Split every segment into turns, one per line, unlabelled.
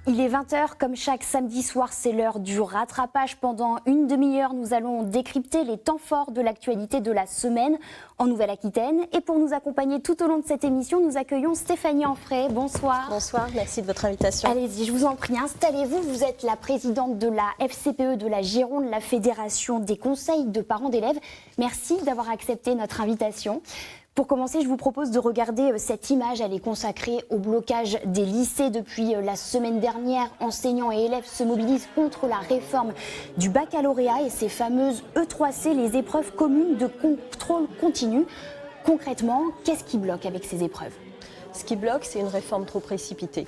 Il est 20h, comme chaque samedi soir, c'est l'heure du rattrapage. Pendant une demi-heure, nous allons décrypter les temps forts de l'actualité de la semaine en Nouvelle-Aquitaine. Et pour nous accompagner tout au long de cette émission, nous accueillons Stéphanie Enfray. Bonsoir.
Bonsoir, merci de votre invitation.
Allez-y, je vous en prie, installez-vous. Vous êtes la présidente de la FCPE de la Gironde, la Fédération des conseils de parents d'élèves. Merci d'avoir accepté notre invitation. Pour commencer, je vous propose de regarder cette image. Elle est consacrée au blocage des lycées. Depuis la semaine dernière, enseignants et élèves se mobilisent contre la réforme du baccalauréat et ces fameuses E3C, les épreuves communes de contrôle continu. Concrètement, qu'est-ce qui bloque avec ces épreuves ?
Ce qui bloque, c'est une réforme trop précipitée.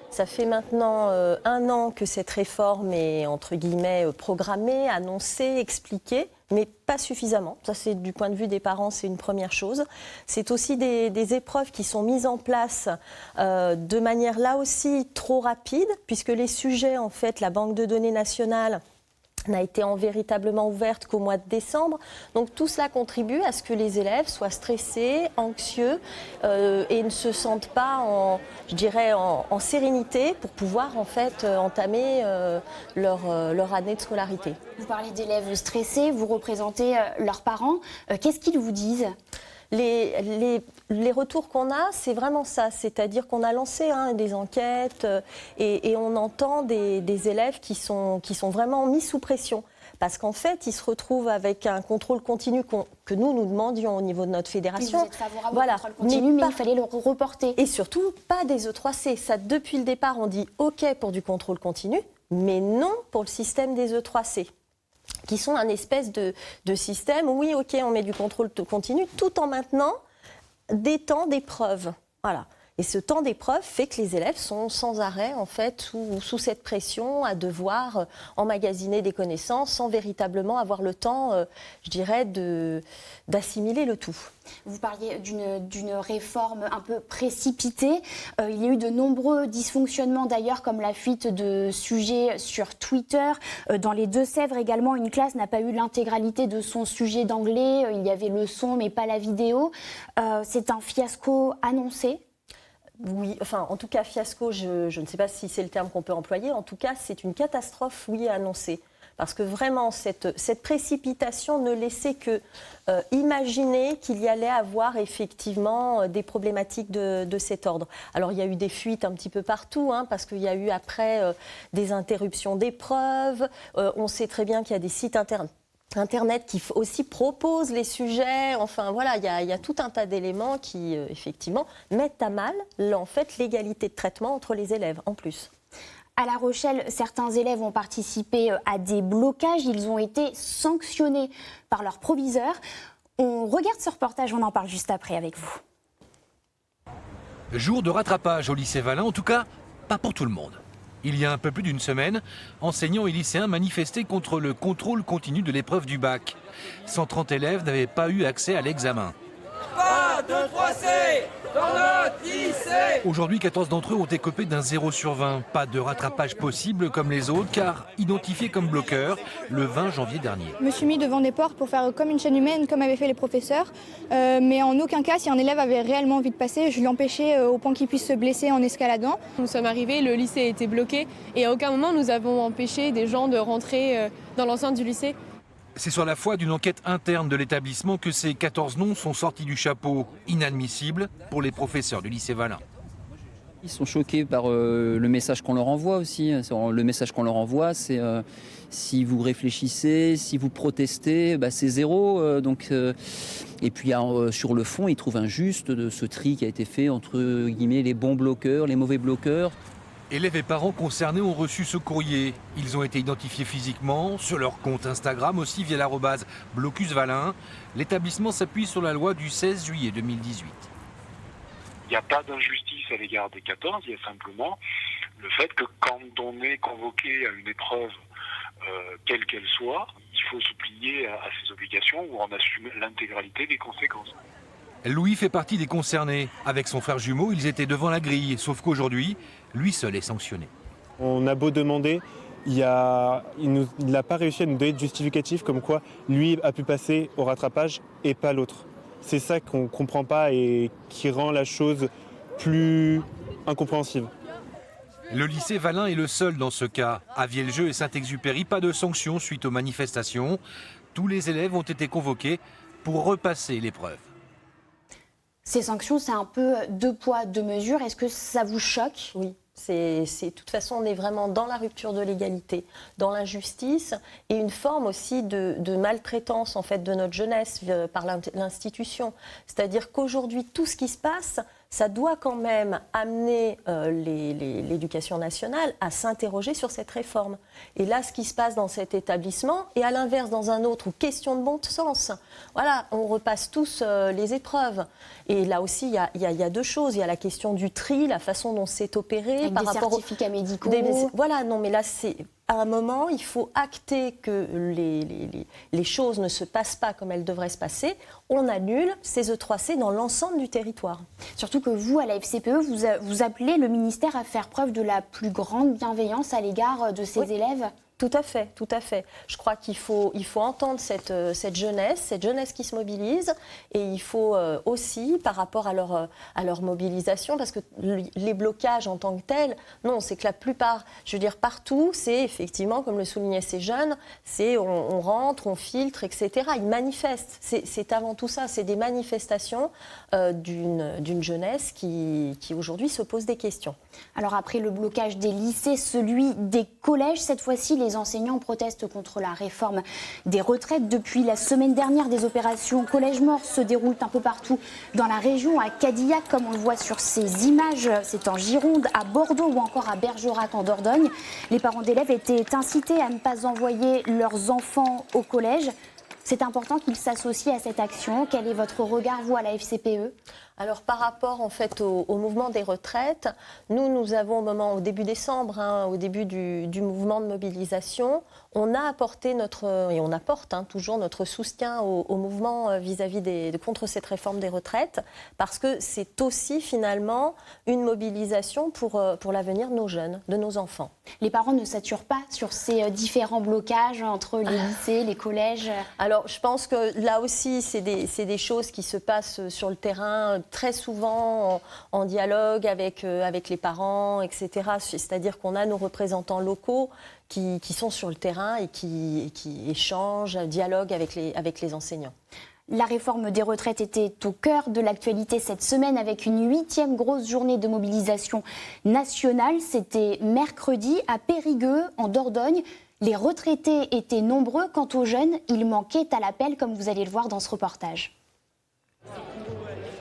Ça fait maintenant 1 an que cette réforme est, entre guillemets, programmée, annoncée, expliquée, mais pas suffisamment. Ça, c'est du point de vue des parents, c'est une première chose. C'est aussi des épreuves qui sont mises en place de manière, là aussi, trop rapide, puisque les sujets, en fait, la banque de données nationale n'a été véritablement ouverte qu'au mois de décembre. Donc tout cela contribue à ce que les élèves soient stressés, anxieux et ne se sentent pas en sérénité pour pouvoir en fait entamer leur année de scolarité.
Vous parlez d'élèves stressés, vous représentez leurs parents. Qu'est-ce qu'ils vous disent ? Les retours qu'on a, c'est vraiment ça. C'est-à-dire qu'on a lancé des enquêtes et on entend des élèves qui sont vraiment mis sous pression. Parce qu'en fait, ils se retrouvent avec un contrôle continu que nous demandions au niveau de notre fédération. Vous êtes favorable au contrôle continu, mais il fallait le reporter.
Et surtout, pas des E3C. Ça, depuis le départ, on dit OK pour du contrôle continu, mais non pour le système des E3C. Qui sont un espèce de système où, oui, OK, on met du contrôle continu, tout en maintenant des temps d'épreuve. Voilà. Et ce temps d'épreuve fait que les élèves sont sans arrêt, en fait, sous cette pression à devoir emmagasiner des connaissances sans véritablement avoir le temps, je dirais, d'assimiler le tout.
Vous parliez d'une réforme un peu précipitée. Il y a eu de nombreux dysfonctionnements d'ailleurs, comme la fuite de sujets sur Twitter. Dans les Deux-Sèvres également, une classe n'a pas eu l'intégralité de son sujet d'anglais. Il y avait le son mais pas la vidéo. C'est un fiasco annoncé.
Oui, enfin, en tout cas, fiasco, je ne sais pas si c'est le terme qu'on peut employer. En tout cas, c'est une catastrophe, oui, annoncée. Parce que vraiment, cette précipitation ne laissait que imaginer qu'il y allait avoir effectivement des problématiques de cet ordre. Alors, il y a eu des fuites un petit peu partout, parce qu'il y a eu après des interruptions d'épreuves. On sait très bien qu'il y a des sites Internet qui aussi propose les sujets. Enfin, voilà, il y a tout un tas d'éléments qui, effectivement, mettent à mal, en fait, l'égalité de traitement entre les élèves, en plus.
À La Rochelle, certains élèves ont participé à des blocages. Ils ont été sanctionnés par leur proviseur. On regarde ce reportage, on en parle juste après avec vous.
Jour de rattrapage au lycée Valin, en tout cas, pas pour tout le monde. Il y a un peu plus d'une semaine, enseignants et lycéens manifestaient contre le contrôle continu de l'épreuve du bac. 130 élèves n'avaient pas eu accès à l'examen.
Pas de 3C dans notre lycée.
Aujourd'hui, 14 d'entre eux ont écopé d'un 0 sur 20. Pas de rattrapage possible comme les autres, car identifiés comme bloqueurs le 20 janvier dernier.
Je me suis mis devant des portes pour faire comme une chaîne humaine, comme avaient fait les professeurs. Mais en aucun cas, si un élève avait réellement envie de passer, je l'empêchais au point qu'il puisse se blesser en escaladant.
Nous sommes arrivés, le lycée a été bloqué et à aucun moment nous avons empêché des gens de rentrer dans l'enceinte du lycée.
C'est sur la foi d'une enquête interne de l'établissement que ces 14 noms sont sortis du chapeau. Inadmissibles pour les professeurs du lycée Valin.
Ils sont choqués par le message qu'on leur envoie aussi. Le message qu'on leur envoie, c'est si vous réfléchissez, si vous protestez, c'est 0. Et puis sur le fond, ils trouvent injuste de ce tri qui a été fait entre guillemets les bons bloqueurs, les mauvais bloqueurs.
Élèves et parents concernés ont reçu ce courrier. Ils ont été identifiés physiquement, sur leur compte Instagram aussi via l'arrobase Blocus Valin. L'établissement s'appuie sur la loi du 16 juillet 2018.
Il n'y a pas d'injustice à l'égard des 14, il y a simplement le fait que quand on est convoqué à une épreuve, quelle qu'elle soit, il faut se plier à ses obligations ou en assumer l'intégralité des conséquences.
Louis fait partie des concernés. Avec son frère jumeau, ils étaient devant la grille, sauf qu'aujourd'hui, lui seul est sanctionné.
On a beau demander, il n'a pas réussi à nous donner de justificatif comme quoi lui a pu passer au rattrapage et pas l'autre. C'est ça qu'on ne comprend pas et qui rend la chose plus incompréhensible.
Le lycée Valin est le seul dans ce cas. À Vielle-Jeu et Saint-Exupéry, pas de sanctions suite aux manifestations. Tous les élèves ont été convoqués pour repasser l'épreuve.
Ces sanctions, c'est un peu 2 poids, 2 mesures. Est-ce que ça vous choque ?
Oui. De toute façon, on est vraiment dans la rupture de l'égalité, dans l'injustice et une forme aussi de maltraitance en fait, de notre jeunesse par l'institution. C'est-à-dire qu'aujourd'hui, tout ce qui se passe, ça doit quand même amener l'éducation nationale à s'interroger sur cette réforme. Et là, ce qui se passe dans cet établissement, et à l'inverse dans un autre, où question de bon sens, voilà, on repasse tous les épreuves. Et là aussi, il y a 2 choses. Il y a la question du tri, la façon dont c'est opéré.
Avec
par
des
rapport
certificats médicaux.
Voilà, non, mais là, c'est... À un moment, il faut acter que les choses ne se passent pas comme elles devraient se passer. On annule ces E3C dans l'ensemble du territoire.
Surtout que vous, à la FCPE, vous appelez le ministère à faire preuve de la plus grande bienveillance à l'égard de ses élèves.
Tout à fait, tout à fait. Je crois qu'il faut entendre cette jeunesse qui se mobilise, et il faut aussi, par rapport à leur mobilisation, parce que les blocages en tant que tels, non, c'est que la plupart, je veux dire partout, c'est effectivement, comme le soulignaient ces jeunes, c'est on rentre, on filtre, etc. Ils manifestent. C'est avant tout ça, c'est des manifestations d'une jeunesse qui aujourd'hui se pose des questions.
Alors après le blocage des lycées, celui des collèges, cette fois-ci, les enseignants protestent contre la réforme des retraites. Depuis la semaine dernière, des opérations collège mort se déroulent un peu partout dans la région, à Cadillac, comme on le voit sur ces images. C'est en Gironde, à Bordeaux ou encore à Bergerac en Dordogne. Les parents d'élèves étaient incités à ne pas envoyer leurs enfants au collège. C'est important qu'ils s'associent à cette action. Quel est votre regard, vous, à la FCPE ?
Alors par rapport en fait au mouvement des retraites, nous avons au début décembre, au début du mouvement de mobilisation, on a apporté et on apporte toujours notre soutien au mouvement vis-à-vis contre cette réforme des retraites, parce que c'est aussi finalement une mobilisation pour l'avenir de nos jeunes, de nos enfants.
Les parents ne saturent pas sur ces différents blocages entre les lycées, les collèges ?
Alors je pense que là aussi c'est des choses qui se passent sur le terrain très souvent en dialogue avec les parents, etc. C'est-à-dire qu'on a nos représentants locaux qui sont sur le terrain et qui échangent, dialoguent avec les enseignants.
La réforme des retraites était au cœur de l'actualité cette semaine avec une 8e grosse journée de mobilisation nationale. C'était mercredi à Périgueux, en Dordogne. Les retraités étaient nombreux. Quant aux jeunes, ils manquaient à l'appel, comme vous allez le voir dans ce reportage.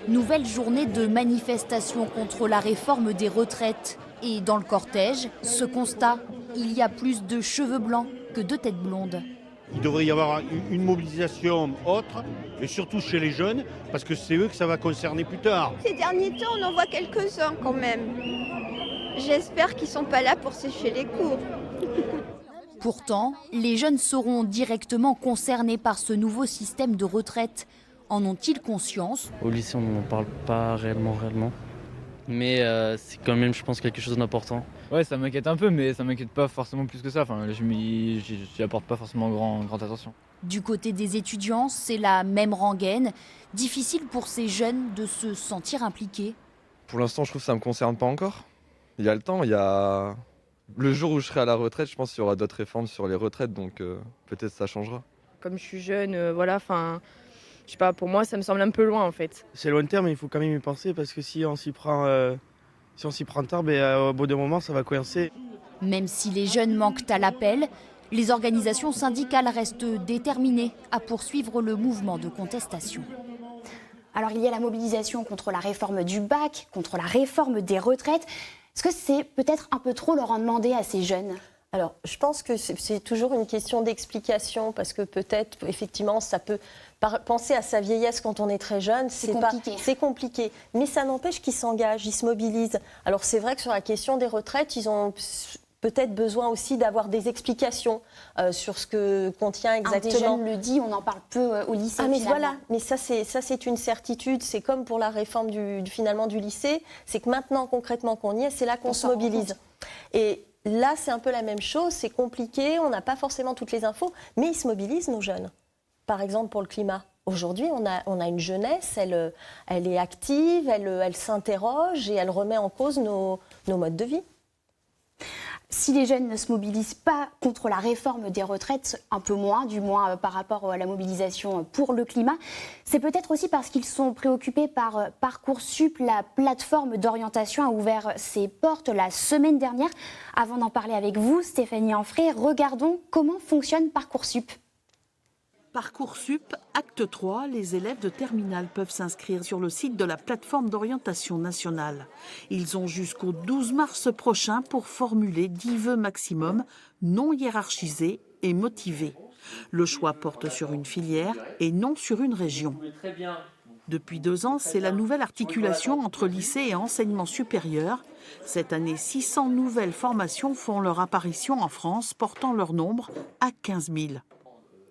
Nouvelle journée de manifestation contre la réforme des retraites. Et dans le cortège, ce constat, il y a plus de cheveux blancs que de têtes blondes.
Il devrait y avoir une mobilisation autre, et surtout chez les jeunes, parce que c'est eux que ça va concerner plus tard.
Ces derniers temps, on en voit quelques-uns quand même. J'espère qu'ils ne sont pas là pour sécher les cours.
Pourtant, les jeunes seront directement concernés par ce nouveau système de retraite. En ont-ils conscience ?
Au lycée, on n'en parle pas réellement. Mais c'est quand même, je pense, quelque chose d'important.
Ouais, ça m'inquiète un peu, mais ça m'inquiète pas forcément plus que ça. Enfin, j'y apporte pas forcément grande attention.
Du côté des étudiants, c'est la même rengaine. Difficile pour ces jeunes de se sentir impliqués.
Pour l'instant, je trouve que ça ne me concerne pas encore. Il y a le temps, le jour où je serai à la retraite, je pense qu'il y aura d'autres réformes sur les retraites, donc peut-être ça changera.
Comme je suis jeune, je sais pas, pour moi, ça me semble un peu loin en fait.
C'est lointain, mais il faut quand même y penser parce que si on s'y prend tard, au bout d'un moment, ça va coincer.
Même si les jeunes manquent à l'appel, les organisations syndicales restent déterminées à poursuivre le mouvement de contestation.
Alors il y a la mobilisation contre la réforme du bac, contre la réforme des retraites. Est-ce que c'est peut-être un peu trop leur en demander à ces jeunes ?
Alors, je pense que c'est toujours une question d'explication, parce que peut-être, effectivement, ça peut penser à sa vieillesse quand on est très jeune. C'est compliqué. Mais ça n'empêche qu'ils s'engagent, ils se mobilisent. Alors, c'est vrai que sur la question des retraites, ils ont peut-être besoin aussi d'avoir des explications sur ce que contient exactement.
Un des jeunes le dit, on en parle peu au lycée.
Ah mais voilà, mais ça c'est une certitude. C'est comme pour la réforme finalement du lycée, c'est que maintenant concrètement qu'on y est, c'est là qu'on se mobilise. Et là, c'est un peu la même chose, c'est compliqué, on n'a pas forcément toutes les infos, mais ils se mobilisent, nos jeunes. Par exemple, pour le climat. Aujourd'hui, on a une jeunesse, elle est active, elle s'interroge et elle remet en cause nos modes de vie.
Si les jeunes ne se mobilisent pas contre la réforme des retraites, un peu moins, du moins par rapport à la mobilisation pour le climat, c'est peut-être aussi parce qu'ils sont préoccupés par Parcoursup. La plateforme d'orientation a ouvert ses portes la semaine dernière. Avant d'en parler avec vous, Stéphanie Anfray, regardons comment fonctionne Parcoursup.
Parcoursup, acte 3, les élèves de terminale peuvent s'inscrire sur le site de la plateforme d'orientation nationale. Ils ont jusqu'au 12 mars prochain pour formuler 10 vœux maximum, non hiérarchisés et motivés. Le choix porte sur une filière et non sur une région. Depuis 2 ans, c'est la nouvelle articulation entre lycée et enseignement supérieur. Cette année, 600 nouvelles formations font leur apparition en France, portant leur nombre à 15 000.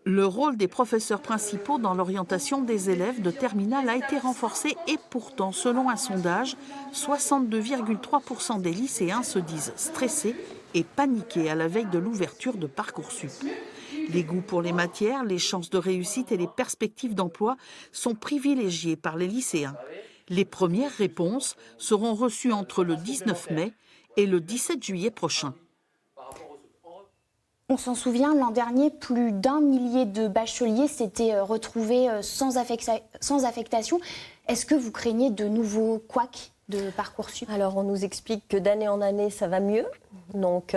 Le rôle des professeurs principaux dans l'orientation des élèves de terminale a été renforcé et pourtant, selon un sondage, 62,3% des lycéens se disent stressés et paniqués à la veille de l'ouverture de Parcoursup. Les goûts pour les matières, les chances de réussite et les perspectives d'emploi sont privilégiés par les lycéens. Les premières réponses seront reçues entre le 19 mai et le 17 juillet prochain.
On s'en souvient, l'an dernier, plus d'1 millier de bacheliers s'étaient retrouvés sans affectation. Est-ce que vous craignez de nouveaux couacs de Parcoursup?
Alors, on nous explique que d'année en année, ça va mieux. Donc,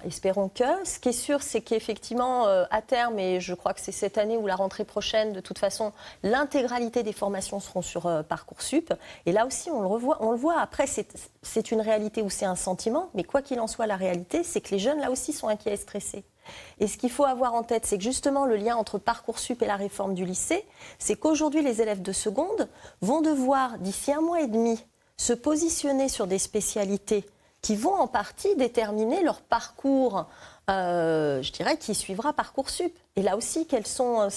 espérons que. Ce qui est sûr, c'est qu'effectivement, à terme, et je crois que c'est cette année ou la rentrée prochaine, de toute façon, l'intégralité des formations seront sur Parcoursup. Et là aussi, on le voit. Après, c'est une réalité ou c'est un sentiment. Mais quoi qu'il en soit, la réalité, c'est que les jeunes, là aussi, sont inquiets et stressés. Et ce qu'il faut avoir en tête, c'est que justement, le lien entre Parcoursup et la réforme du lycée, c'est qu'aujourd'hui, les élèves de seconde vont devoir, d'ici 1 mois et demi, se positionner sur des spécialités qui vont en partie déterminer leur parcours, je dirais, qui suivra Parcoursup. Et là aussi, quelles sont,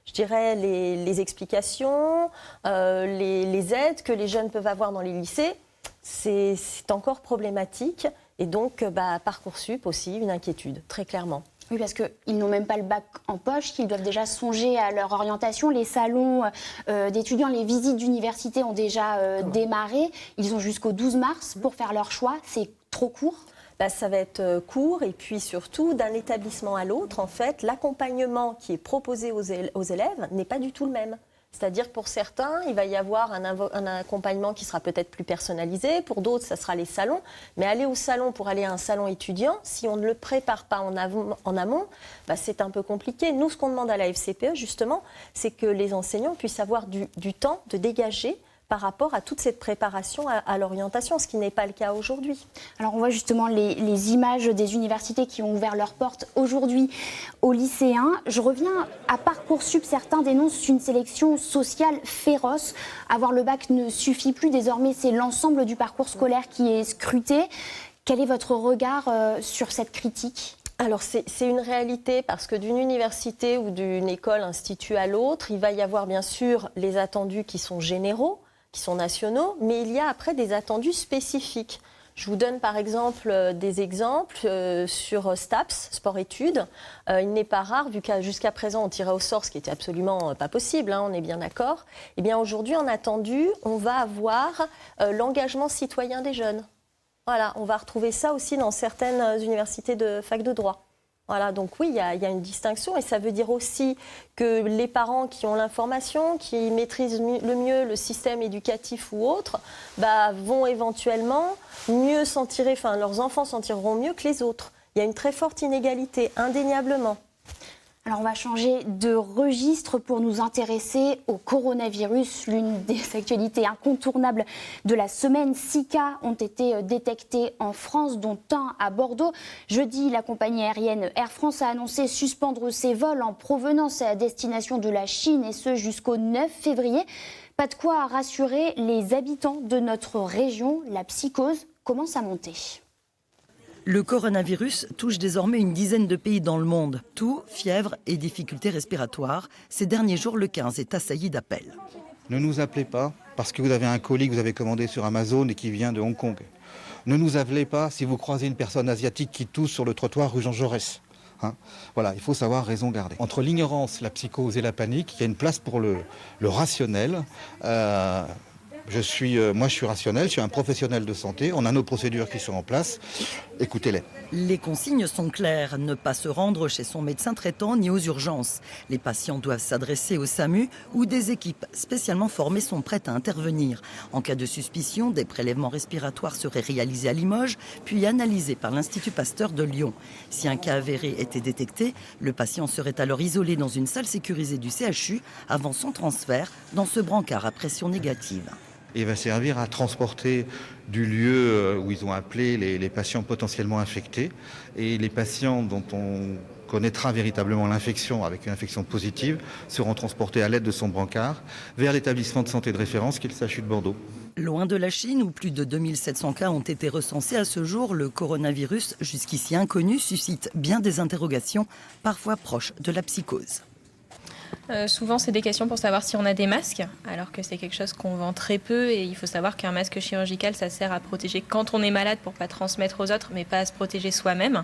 je dirais, les explications, les aides que les jeunes peuvent avoir dans les lycées? C'est encore problématique. Et donc, Parcoursup aussi, une inquiétude, très clairement.
Oui, parce qu'ils n'ont même pas le bac en poche, qu'ils doivent déjà songer à leur orientation. Les salons d'étudiants, les visites d'université ont déjà démarré. Ils ont jusqu'au 12 mars pour faire leur choix. C'est trop court?
Ça va être court et puis surtout, d'un établissement à l'autre, en fait, l'accompagnement qui est proposé aux élèves n'est pas du tout le même. C'est-à-dire que pour certains, il va y avoir un accompagnement qui sera peut-être plus personnalisé. Pour d'autres, ça sera les salons. Mais aller au salon pour aller à un salon étudiant, si on ne le prépare pas en amont, c'est un peu compliqué. Nous, ce qu'on demande à la FCPE, justement, c'est que les enseignants puissent avoir du temps de dégager par rapport à toute cette préparation à l'orientation, ce qui n'est pas le cas aujourd'hui.
Alors on voit justement les images des universités qui ont ouvert leurs portes aujourd'hui aux lycéens. Je reviens à Parcoursup. Certains dénoncent une sélection sociale féroce. Avoir le bac ne suffit plus. Désormais, c'est l'ensemble du parcours scolaire qui est scruté. Quel est votre regard sur cette critique ?
Alors c'est une réalité parce que d'une université ou d'une école, institut à l'autre, il va y avoir bien sûr les attendus qui sont généraux, qui sont nationaux, mais il y a après des attendus spécifiques. Je vous donne par exemple des exemples sur STAPS, sport-études. Il n'est pas rare, vu qu'à jusqu'à présent on tirait au sort, ce qui était absolument pas possible, on est bien d'accord. Eh bien aujourd'hui en attendu, on va avoir l'engagement citoyen des jeunes. Voilà, on va retrouver ça aussi dans certaines universités de fac de droit. Voilà, donc oui, il y a une distinction et ça veut dire aussi que les parents qui ont l'information, qui maîtrisent le mieux le système éducatif ou autre, vont éventuellement mieux s'en tirer, leurs enfants s'en tireront mieux que les autres. Il y a une très forte inégalité, indéniablement.
Alors on va changer de registre pour nous intéresser au coronavirus, l'une des actualités incontournables de la semaine. 6 cas ont été détectés en France, dont un à Bordeaux. Jeudi, la compagnie aérienne Air France a annoncé suspendre ses vols en provenance et à destination de la Chine, et ce jusqu'au 9 février. Pas de quoi rassurer les habitants de notre région. La psychose commence à monter.
Le coronavirus touche désormais une dizaine de pays dans le monde. Toux, fièvre et difficultés respiratoires. Ces derniers jours, le 15 est assailli d'appels.
Ne nous appelez pas parce que vous avez un colis que vous avez commandé sur Amazon et qui vient de Hong Kong. Ne nous appelez pas si vous croisez une personne asiatique qui tousse sur le trottoir rue Jean Jaurès. Voilà, il faut savoir raison garder. Entre l'ignorance, la psychose et la panique, il y a une place pour le rationnel. Je suis rationnel, je suis un professionnel de santé, on a nos procédures qui sont en place écoutez-les.
Les consignes sont claires, ne pas se rendre chez son médecin traitant ni aux urgences. Les patients doivent s'adresser au SAMU où des équipes spécialement formées sont prêtes à intervenir. En cas de suspicion, des prélèvements respiratoires seraient réalisés à Limoges, puis analysés par l'Institut Pasteur de Lyon. Si un cas avéré était détecté, le patient serait alors isolé dans une salle sécurisée du CHU avant son transfert dans ce brancard à pression négative.
Et va servir à transporter du lieu où ils ont appelé les patients potentiellement infectés et les patients dont on connaîtra véritablement l'infection avec une infection positive seront transportés à l'aide de son brancard vers l'établissement de santé de référence qui est le CHU de Bordeaux.
Loin de la Chine, où plus de 2700 cas ont été recensés à ce jour, le coronavirus, jusqu'ici inconnu, suscite bien des interrogations, parfois proches de la psychose.
Souvent, c'est des questions pour savoir si on a des masques, alors que c'est quelque chose qu'on vend très peu. Et il faut savoir qu'un masque chirurgical, ça sert à protéger quand on est malade pour ne pas transmettre aux autres, mais pas à se protéger soi-même.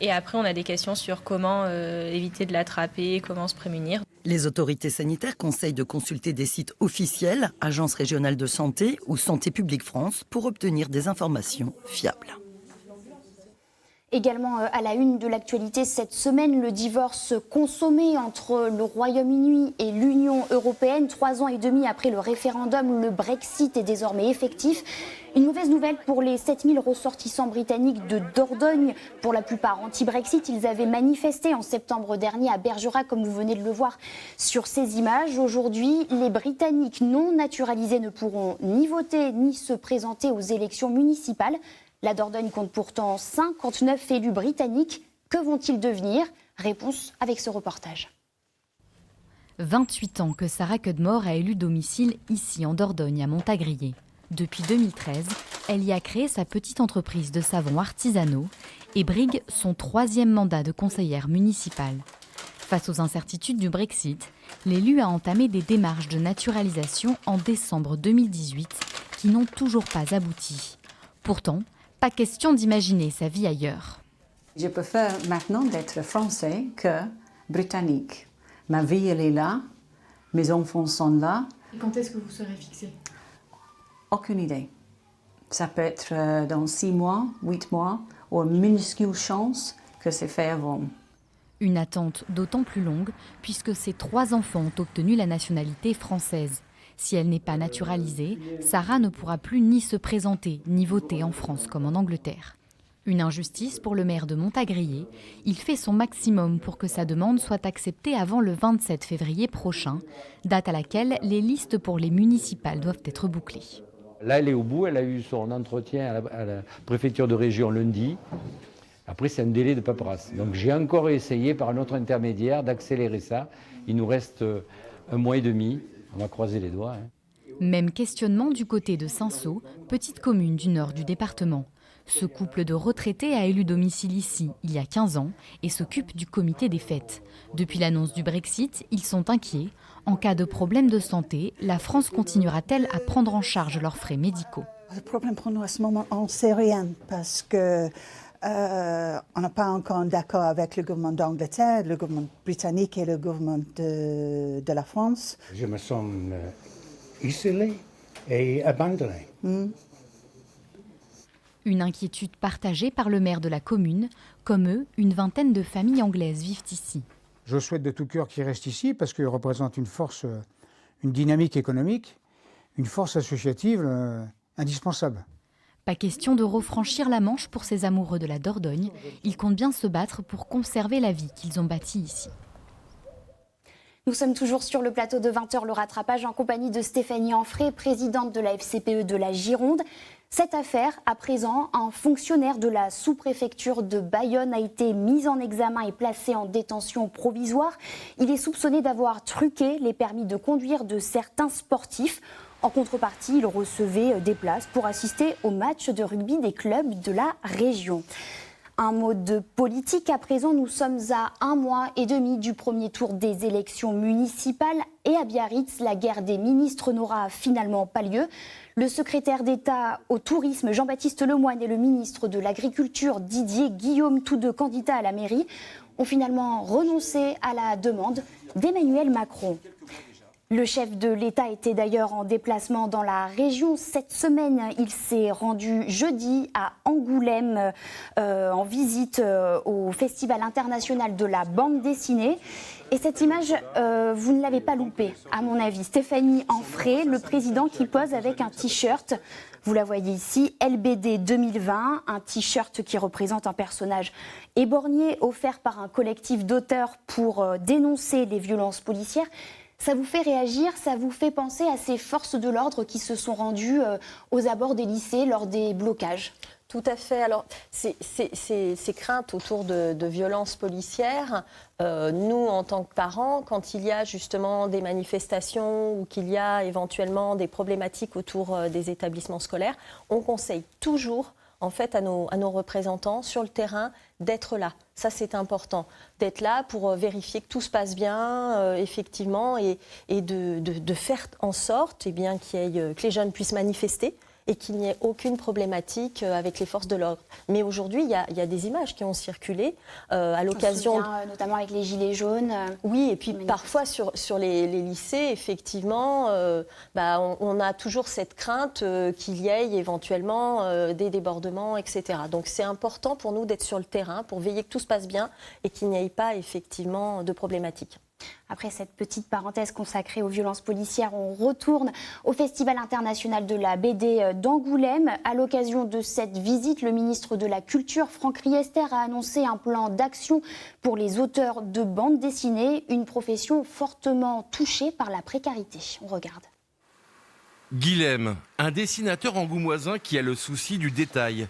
Et après, on a des questions sur comment éviter de l'attraper, comment se prémunir.
Les autorités sanitaires conseillent de consulter des sites officiels, Agence régionale de santé ou Santé publique France, pour obtenir des informations fiables.
Également à la une de l'actualité cette semaine, le divorce consommé entre le Royaume-Uni et l'Union européenne. 3 ans et demi après le référendum, le Brexit est désormais effectif. Une mauvaise nouvelle pour les 7000 ressortissants britanniques de Dordogne. Pour la plupart anti-Brexit, ils avaient manifesté en septembre dernier à Bergerac, comme vous venez de le voir sur ces images. Aujourd'hui, les Britanniques non naturalisés ne pourront ni voter ni se présenter aux élections municipales. La Dordogne compte pourtant 59 élus britanniques. Que vont-ils devenir? Réponse avec ce reportage.
28 ans que Sarah Cudmore a élu domicile ici en Dordogne, à Montagrier. Depuis 2013, elle y a créé sa petite entreprise de savons artisanaux et brigue son 3e mandat de conseillère municipale. Face aux incertitudes du Brexit, l'élu a entamé des démarches de naturalisation en décembre 2018 qui n'ont toujours pas abouti. Pourtant, pas question d'imaginer sa vie ailleurs.
Je préfère maintenant d'être français que britannique. Ma vie, elle est là, mes enfants sont là.
Et quand est-ce que vous serez fixé?
Aucune idée. Ça peut être dans 6 mois, 8 mois, ou une minuscule chance que c'est fait avant.
Une attente d'autant plus longue puisque ses 3 enfants ont obtenu la nationalité française. Si elle n'est pas naturalisée, Sarah ne pourra plus ni se présenter ni voter en France comme en Angleterre. Une injustice pour le maire de Montagrier. Il fait son maximum pour que sa demande soit acceptée avant le 27 février prochain, date à laquelle les listes pour les municipales doivent être bouclées.
Là, elle est au bout, elle a eu son entretien à la préfecture de région lundi. Après, c'est un délai de paperasse. Donc j'ai encore essayé par un autre intermédiaire d'accélérer ça. Il nous reste 1 mois et demi. On va croiser les doigts.
Même questionnement du côté de Saint-Saulx, petite commune du nord du département. Ce couple de retraités a élu domicile ici il y a 15 ans et s'occupe du comité des fêtes. Depuis l'annonce du Brexit, ils sont inquiets. En cas de problème de santé, la France continuera-t-elle à prendre en charge leurs frais médicaux?
Le problème pour nous à ce moment, on ne sait rien parce que on n'a pas encore d'accord avec le gouvernement d'Angleterre, le gouvernement britannique et le gouvernement de la France.
Je me sens isolé et abandonné.
Une inquiétude partagée par le maire de la commune. Comme eux, une vingtaine de familles anglaises vivent ici.
Je souhaite de tout cœur qu'ils restent ici parce qu'ils représentent une force, une dynamique économique, une force associative indispensable.
Pas question de refranchir la Manche pour ces amoureux de la Dordogne. Ils comptent bien se battre pour conserver la vie qu'ils ont bâtie ici.
Nous sommes toujours sur le plateau de 20h, le rattrapage, en compagnie de Stéphanie Anfray, présidente de la FCPE de la Gironde. Cette affaire, à présent, un fonctionnaire de la sous-préfecture de Bayonne a été mis en examen et placé en détention provisoire. Il est soupçonné d'avoir truqué les permis de conduire de certains sportifs. En contrepartie, il recevait des places pour assister aux matchs de rugby des clubs de la région. Un mot de politique à présent, nous sommes à 1 mois et demi du premier tour des élections municipales et à Biarritz, la guerre des ministres n'aura finalement pas lieu. Le secrétaire d'État au tourisme Jean-Baptiste Lemoyne et le ministre de l'Agriculture Didier Guillaume, tous 2 candidats à la mairie, ont finalement renoncé à la demande d'Emmanuel Macron. Le chef de l'État était d'ailleurs en déplacement dans la région cette semaine. Il s'est rendu jeudi à Angoulême en visite au Festival international de la bande dessinée. Et cette image, vous ne l'avez pas loupée, à mon avis. Stéphanie Anfray, le président qui pose avec un t-shirt. Vous la voyez ici, LBD 2020, un t-shirt qui représente un personnage éborgné offert par un collectif d'auteurs pour dénoncer les violences policières. Ça vous fait réagir, ça vous fait penser à ces forces de l'ordre qui se sont rendues aux abords des lycées lors des blocages?
Tout à fait. Alors, ces craintes autour de violences policières, nous, en tant que parents, quand il y a justement des manifestations ou qu'il y a éventuellement des problématiques autour des établissements scolaires, on conseille toujours en fait à nos représentants sur le terrain d'être là. Ça, c'est important, d'être là pour vérifier que tout se passe bien, effectivement, et de faire en sorte que les jeunes puissent manifester et qu'il n'y ait aucune problématique avec les forces de l'ordre. Mais aujourd'hui, il y a des images qui ont circulé à l'occasion...
On se souvient, notamment avec les gilets jaunes.
Oui, et puis parfois sur les lycées, effectivement, on a toujours cette crainte qu'il y ait éventuellement des débordements, etc. Donc c'est important pour nous d'être sur le terrain pour veiller que tout se passe bien et qu'il n'y ait pas effectivement de problématiques.
Après cette petite parenthèse consacrée aux violences policières, on retourne au Festival international de la BD d'Angoulême. À l'occasion de cette visite, le ministre de la Culture, Franck Riester, a annoncé un plan d'action pour les auteurs de bandes dessinées, une profession fortement touchée par la précarité. On regarde.
Guilhem, un dessinateur angoumoisin qui a le souci du détail.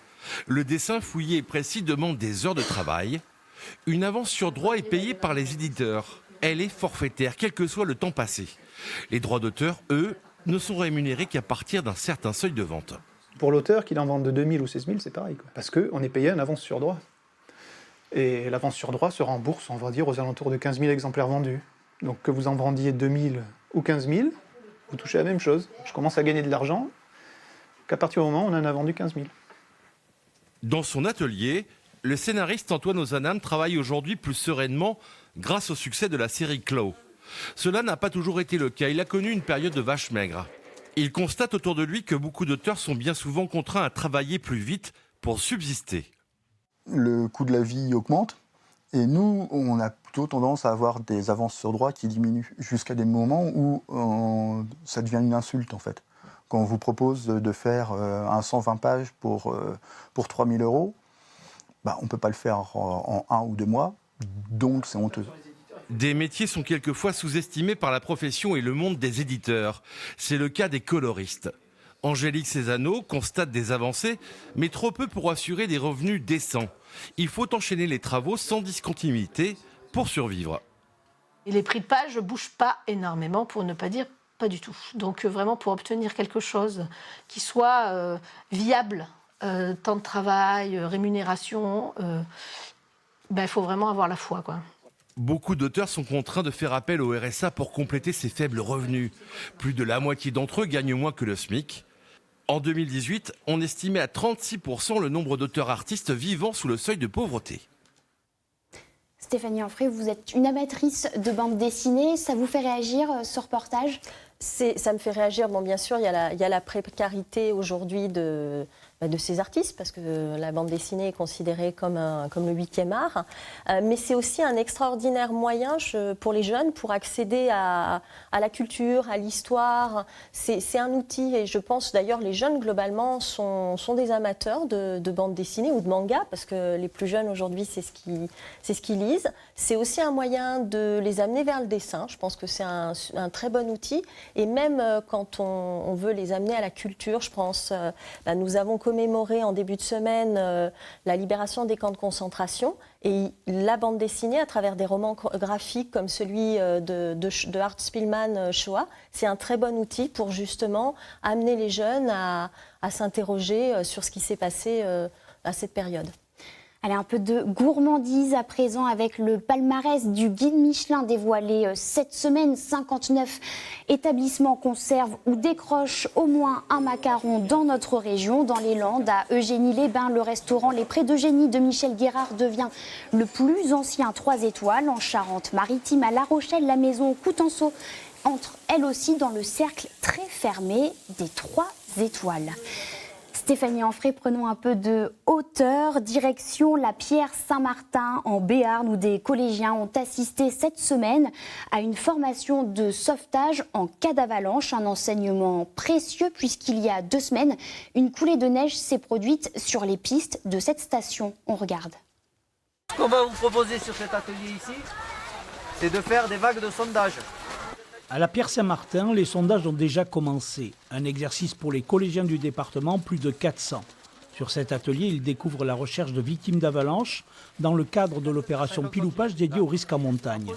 Le dessin fouillé et précis demande des heures de travail. Une avance sur droit est payée par les éditeurs. Elle est forfaitaire, quel que soit le temps passé. Les droits d'auteur, eux, ne sont rémunérés qu'à partir d'un certain seuil de vente.
Pour l'auteur, qu'il en vende de 2 000 ou 16 000, c'est pareil, quoi. Parce qu'on est payé en avance sur droit. Et l'avance sur droit se rembourse, on va dire, aux alentours de 15 000 exemplaires vendus. Donc que vous en vendiez 2 000 ou 15 000, vous touchez la même chose. Je commence à gagner de l'argent qu'à partir du moment où on en a vendu 15 000.
Dans son atelier, le scénariste Antoine Ozanam travaille aujourd'hui plus sereinement grâce au succès de la série Clos. Cela n'a pas toujours été le cas, il a connu une période de vache maigre. Il constate autour de lui que beaucoup d'auteurs sont bien souvent contraints à travailler plus vite pour subsister.
Le coût de la vie augmente et nous, on a plutôt tendance à avoir des avances sur droit qui diminuent jusqu'à des moments où ça devient une insulte en fait. Quand on vous propose de faire un 120 pages pour 3 000 €, on ne peut pas le faire en 1 ou 2 mois, donc c'est honteux.
Des métiers sont quelquefois sous-estimés par la profession et le monde des éditeurs. C'est le cas des coloristes. Angélique Cézanneau constate des avancées, mais trop peu pour assurer des revenus décents. Il faut enchaîner les travaux sans discontinuité pour survivre.
Et les prix de page ne bougent pas énormément, pour ne pas dire pas du tout. Donc vraiment, pour obtenir quelque chose qui soit viable, temps de travail, rémunération, il faut vraiment avoir la foi, quoi.
Beaucoup d'auteurs sont contraints de faire appel au RSA pour compléter ces faibles revenus. Plus de la moitié d'entre eux gagnent moins que le SMIC. En 2018, on estimait à 36% le nombre d'auteurs artistes vivant sous le seuil de pauvreté.
Stéphanie Anfray, vous êtes une amatrice de bande dessinée. Ça vous fait réagir, ce reportage ?
Ça me fait réagir. Bon, bien sûr, il y a la précarité aujourd'hui de ces artistes, parce que la bande dessinée est considérée comme le 8e art. Mais c'est aussi un extraordinaire moyen pour les jeunes pour accéder à la culture, à l'histoire. C'est un outil, et je pense d'ailleurs les jeunes globalement sont des amateurs de bande dessinée ou de manga, parce que les plus jeunes aujourd'hui c'est ce qu'ils lisent. C'est aussi un moyen de les amener vers le dessin. Je pense que c'est un très bon outil. Et même quand on veut les amener à la culture, je pense, nous avons commémoré en début de semaine la libération des camps de concentration. Et la bande dessinée, à travers des romans graphiques comme celui de Art Spiegelman, Shoah, c'est un très bon outil pour justement amener les jeunes à s'interroger sur ce qui s'est passé à cette période.
Allez, un peu de gourmandise à présent avec le palmarès du guide Michelin dévoilé cette semaine. 59 établissements conservent ou décrochent au moins un macaron dans notre région. Dans les Landes, à Eugénie-les-Bains, le restaurant Les Prés d'Eugénie de Michel Guérard devient le plus ancien 3 étoiles. En Charente-Maritime, à La Rochelle, la maison Coutenceau entre elle aussi dans le cercle très fermé des 3 étoiles. Stéphanie Anfray, prenons un peu de hauteur. Direction la Pierre Saint-Martin en Béarn où des collégiens ont assisté cette semaine à une formation de sauvetage en cas d'avalanche. Un enseignement précieux puisqu'il y a 2 semaines, une coulée de neige s'est produite sur les pistes de cette station. On regarde.
Ce qu'on va vous proposer sur cet atelier ici, c'est de faire des vagues de sondage.
À la Pierre Saint-Martin, les sondages ont déjà commencé. Un exercice pour les collégiens du département, plus de 400. Sur cet atelier, ils découvrent la recherche de victimes d'avalanche dans le cadre de l'opération Piloupage dédiée au risque en montagne.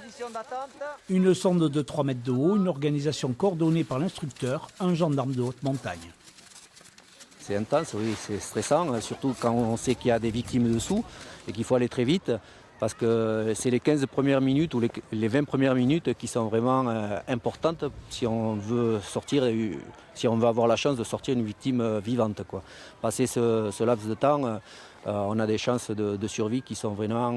Une sonde de 3 mètres de haut, une organisation coordonnée par l'instructeur, un gendarme de haute montagne.
C'est intense, oui, c'est stressant, surtout quand on sait qu'il y a des victimes dessous et qu'il faut aller très vite. Parce que c'est les 15 premières minutes ou les 20 premières minutes qui sont vraiment importantes si on veut sortir, si on veut avoir la chance de sortir une victime vivante, quoi. Passer ce laps de temps, on a des chances de survie qui sont vraiment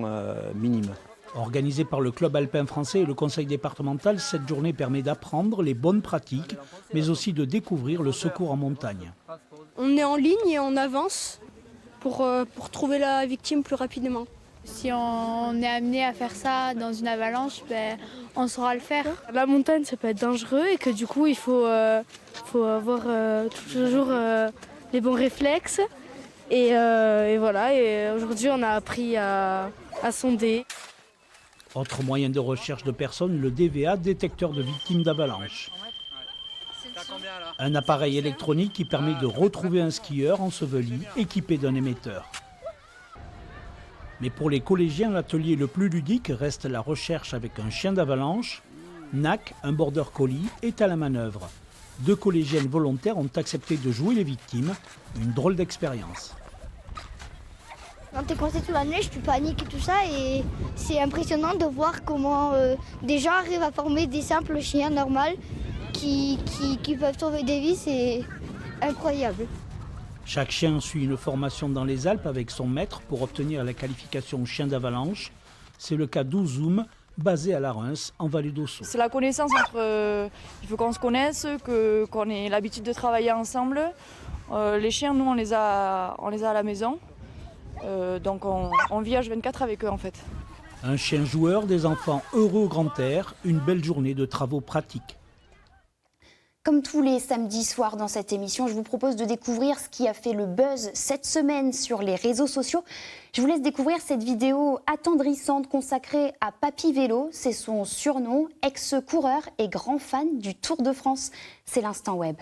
minimes.
Organisée par le Club alpin français et le conseil départemental, cette journée permet d'apprendre les bonnes pratiques, mais aussi de découvrir le secours en montagne.
On est en ligne et on avance pour trouver la victime plus rapidement.
Si on est amené à faire ça dans une avalanche, on saura le faire.
La montagne, ça peut être dangereux et que du coup, il faut avoir toujours les bons réflexes. Et voilà, et aujourd'hui, on a appris à sonder.
Autre moyen de recherche de personnes, le DVA, détecteur de victimes d'avalanche. Un appareil électronique qui permet de retrouver un skieur enseveli, équipé d'un émetteur. Mais pour les collégiens, l'atelier le plus ludique reste la recherche avec un chien d'avalanche. Nac, un border collie, est à la manœuvre. 2 collégiennes volontaires ont accepté de jouer les victimes. Une drôle d'expérience.
Quand tu es coincé sous la neige, tu paniques et tout ça. Et c'est impressionnant de voir comment des gens arrivent à former des simples chiens normaux qui peuvent sauver des vies. C'est incroyable.
Chaque chien suit une formation dans les Alpes avec son maître pour obtenir la qualification chien d'avalanche. C'est le cas d'Ouzoum, basé à la Reims, en Vallée d'Ossau.
C'est la connaissance entre... il faut qu'on se connaisse, qu'on ait l'habitude de travailler ensemble. Les chiens, nous, on les a à la maison. Donc on vit H24 avec eux, en fait.
Un chien joueur, des enfants heureux au grand air, une belle journée de travaux pratiques.
Comme tous les samedis soirs dans cette émission, je vous propose de découvrir ce qui a fait le buzz cette semaine sur les réseaux sociaux. Je vous laisse découvrir cette vidéo attendrissante consacrée à Papy Vélo. C'est son surnom, ex-coureur et grand fan du Tour de France. C'est l'Instant Web.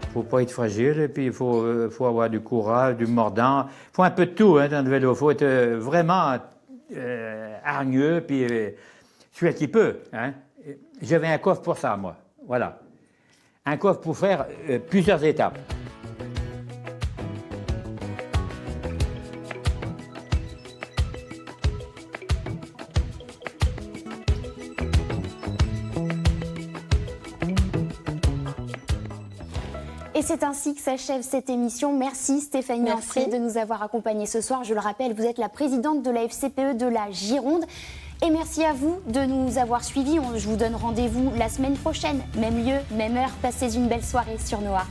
Il ne faut pas être fragile, et puis il faut avoir du courage, du mordant. Il faut un peu de tout dans le vélo. Il faut être vraiment hargneux, puis celui qui peut. Hein. J'avais un coffre pour ça, moi. Voilà. Un coffre pour faire plusieurs étapes.
Et c'est ainsi que s'achève cette émission. Merci Stéphanie Anfray de nous avoir accompagnés ce soir. Je le rappelle, vous êtes la présidente de la FCPE de la Gironde. Et merci à vous de nous avoir suivis. Je vous donne rendez-vous la semaine prochaine. Même lieu, même heure. Passez une belle soirée sur Noah.